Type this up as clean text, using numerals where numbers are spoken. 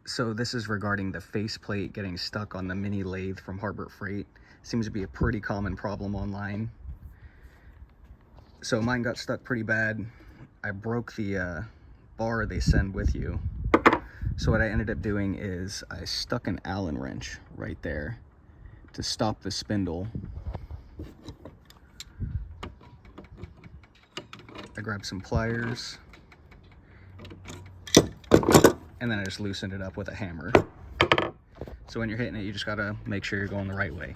So this is regarding the faceplate getting stuck on the mini lathe from Harbor Freight. Seems to be a pretty common problem online. So mine got stuck pretty bad. I broke the bar they send with you. So what I ended up doing is I stuck an Allen wrench right there to stop the spindle. I grabbed some pliers, and then I just loosened it up with a hammer. So when you're hitting it, you just gotta make sure you're going the right way.